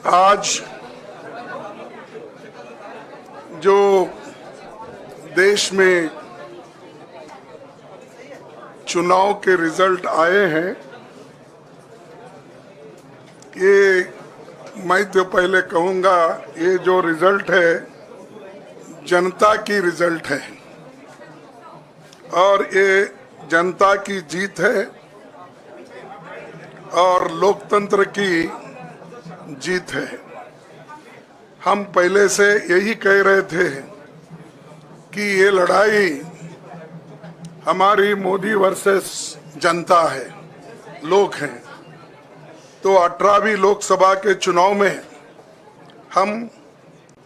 आज जो देश में चुनाव के रिजल्ट आए हैं, ये मैं तो पहले कहूँगा, ये जो रिजल्ट है जनता की रिजल्ट है और ये जनता की जीत है और लोकतंत्र की जीत है। हम पहले से यही कह रहे थे कि ये लड़ाई हमारी मोदी वर्सेस जनता है, लोग हैं। तो 18वीं लोकसभा के चुनाव में हम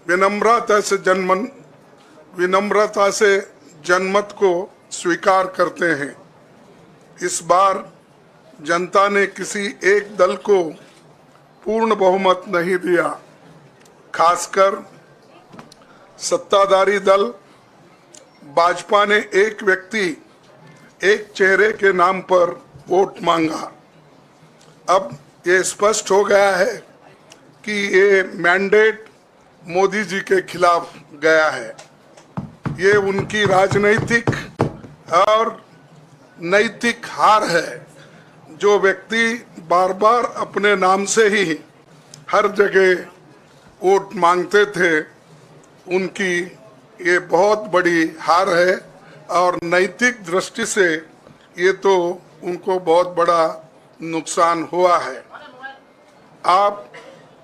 विनम्रता से जनमत को स्वीकार करते हैं। इस बार जनता ने किसी एक दल को पूर्ण बहुमत नहीं दिया, खासकर सत्ताधारी दल भाजपा ने एक व्यक्ति एक चेहरे के नाम पर वोट मांगा। अब ये स्पष्ट हो गया है कि ये मैंडेट मोदी जी के खिलाफ गया है। ये उनकी राजनीतिक और नैतिक हार है। जो व्यक्ति बार बार अपने नाम से ही हर जगह वोट मांगते थे, उनकी ये बहुत बड़ी हार है और नैतिक दृष्टि से ये तो उनको बहुत बड़ा नुकसान हुआ है। आप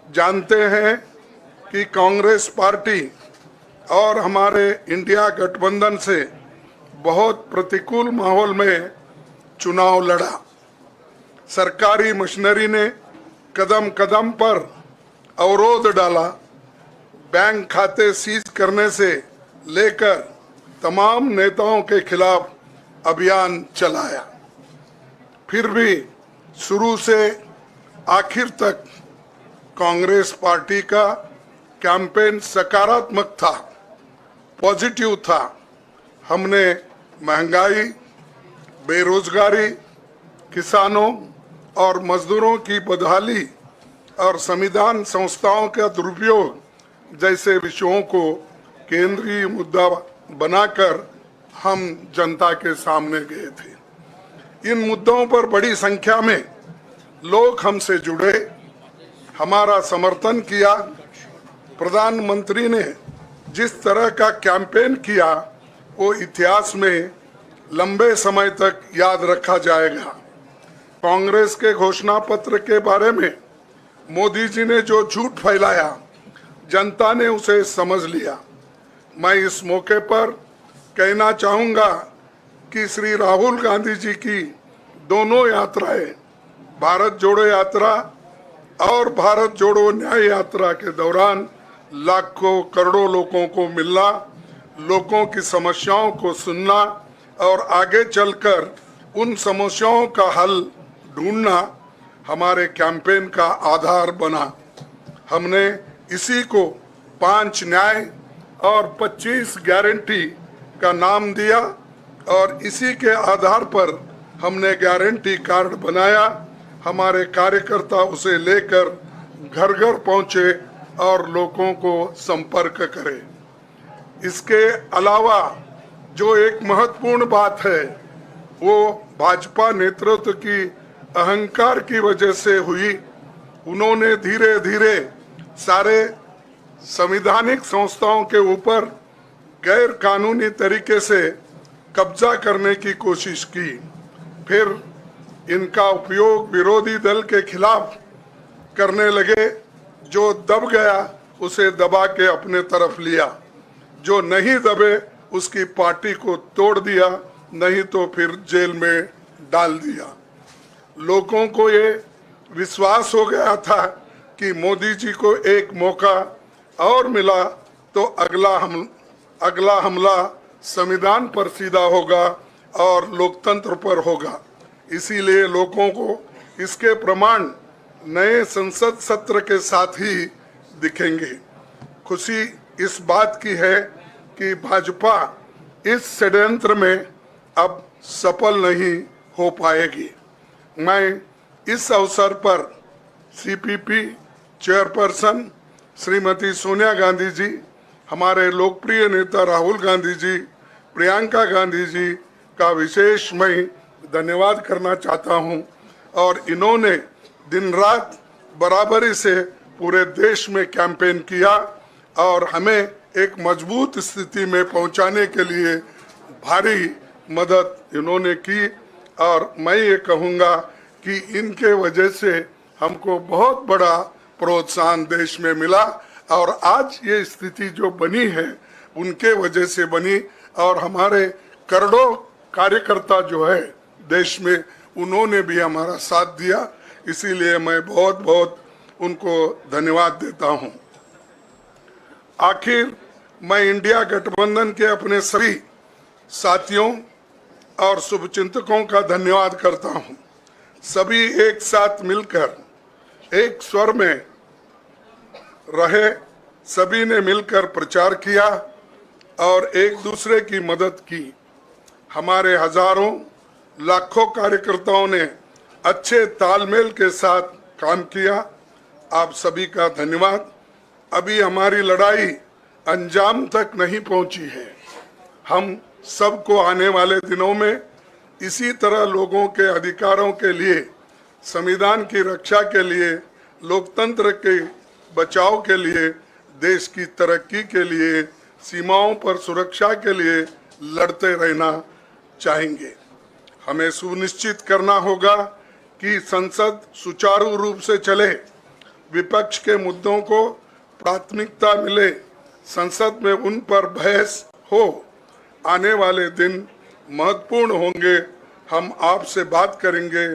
जानते हैं कि कांग्रेस पार्टी और हमारे इंडिया गठबंधन से बहुत प्रतिकूल माहौल में चुनाव लड़ा। सरकारी मशीनरी ने कदम कदम पर अवरोध डाला, बैंक खाते सीज करने से लेकर तमाम नेताओं के खिलाफ अभियान चलाया। फिर भी शुरू से आखिर तक कांग्रेस पार्टी का कैंपेन सकारात्मक था, पॉजिटिव था। हमने महंगाई, बेरोजगारी, किसानों और मजदूरों की बदहाली और संविधान संस्थाओं का दुरुपयोग जैसे विषयों को केंद्रीय मुद्दा बनाकर हम जनता के सामने गए थे। इन मुद्दों पर बड़ी संख्या में लोग हमसे जुड़े, हमारा समर्थन किया। प्रधानमंत्री ने जिस तरह का कैंपेन किया वो इतिहास में लंबे समय तक याद रखा जाएगा। कांग्रेस के घोषणा पत्र के बारे में मोदी जी ने जो झूठ फैलाया, जनता ने उसे समझ लिया। मैं इस मौके पर कहना चाहूँगा कि श्री राहुल गांधी जी की दोनों यात्राएं, भारत जोड़ो यात्रा और भारत जोड़ो न्याय यात्रा के दौरान लाखों करोड़ों लोगों को मिलना, लोगों की समस्याओं को सुनना और आगे चलकर उन समस्याओं का हल ढूंढना हमारे कैंपेन का आधार बना। हमने इसी को 5 न्याय और 25 गारंटी का नाम दिया और इसी के आधार पर हमने गारंटी कार्ड बनाया। हमारे कार्यकर्ता उसे लेकर घर घर पहुंचे और लोगों को संपर्क करें। इसके अलावा जो एक महत्वपूर्ण बात है वो भाजपा नेतृत्व की अहंकार की वजह से हुई। उन्होंने धीरे धीरे सारे संवैधानिक संस्थाओं के ऊपर गैर कानूनी तरीके से कब्जा करने की कोशिश की। फिर इनका उपयोग विरोधी दल के खिलाफ करने लगे। जो दब गया उसे दबा के अपने तरफ लिया, जो नहीं दबे उसकी पार्टी को तोड़ दिया, नहीं तो फिर जेल में डाल दिया। लोगों को ये विश्वास हो गया था कि मोदी जी को एक मौका और मिला तो अगला हमला संविधान पर सीधा होगा और लोकतंत्र पर होगा। इसीलिए लोगों को इसके प्रमाण नए संसद सत्र के साथ ही दिखेंगे। खुशी इस बात की है कि भाजपा इस षड्यंत्र में अब सफल नहीं हो पाएगी। मैं इस अवसर पर सीपीपी चेयरपर्सन श्रीमती सोनिया गांधी जी, हमारे लोकप्रिय नेता राहुल गांधी जी, प्रियंका गांधी जी का विशेष मैं धन्यवाद करना चाहता हूं। और इन्होंने दिन रात बराबरी से पूरे देश में कैंपेन किया और हमें एक मजबूत स्थिति में पहुंचाने के लिए भारी मदद इन्होंने की। और मैं ये कहूँगा कि इनके वजह से हमको बहुत बड़ा प्रोत्साहन देश में मिला और आज ये स्थिति जो बनी है उनके वजह से बनी। और हमारे करोड़ों कार्यकर्ता जो है देश में, उन्होंने भी हमारा साथ दिया, इसीलिए मैं बहुत बहुत उनको धन्यवाद देता हूं। आखिर मैं इंडिया गठबंधन के अपने सभी साथियों और शुभचिंतकों का धन्यवाद करता हूं। सभी एक साथ मिलकर एक स्वर में रहे, सभी ने मिलकर प्रचार किया और एक दूसरे की मदद की। हमारे हजारों लाखों कार्यकर्ताओं ने अच्छे तालमेल के साथ काम किया। आप सभी का धन्यवाद। अभी हमारी लड़ाई अंजाम तक नहीं पहुंची है। हम सबको आने वाले दिनों में इसी तरह लोगों के अधिकारों के लिए, संविधान की रक्षा के लिए, लोकतंत्र के बचाव के लिए, देश की तरक्की के लिए, सीमाओं पर सुरक्षा के लिए लड़ते रहना चाहेंगे। हमें सुनिश्चित करना होगा कि संसद सुचारू रूप से चले, विपक्ष के मुद्दों को प्राथमिकता मिले, संसद में उन पर बहस हो। आने वाले दिन महत्वपूर्ण होंगे। हम आपसे बात करेंगे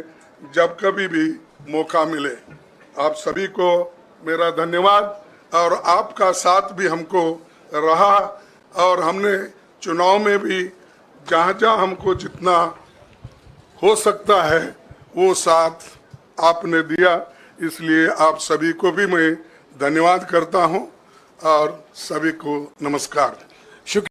जब कभी भी मौका मिले। आप सभी को मेरा धन्यवाद। और आपका साथ भी हमको रहा और हमने चुनाव में भी जहाँ जहाँ हमको जितना हो सकता है वो साथ आपने दिया, इसलिए आप सभी को भी मैं धन्यवाद करता हूँ और सभी को नमस्कार।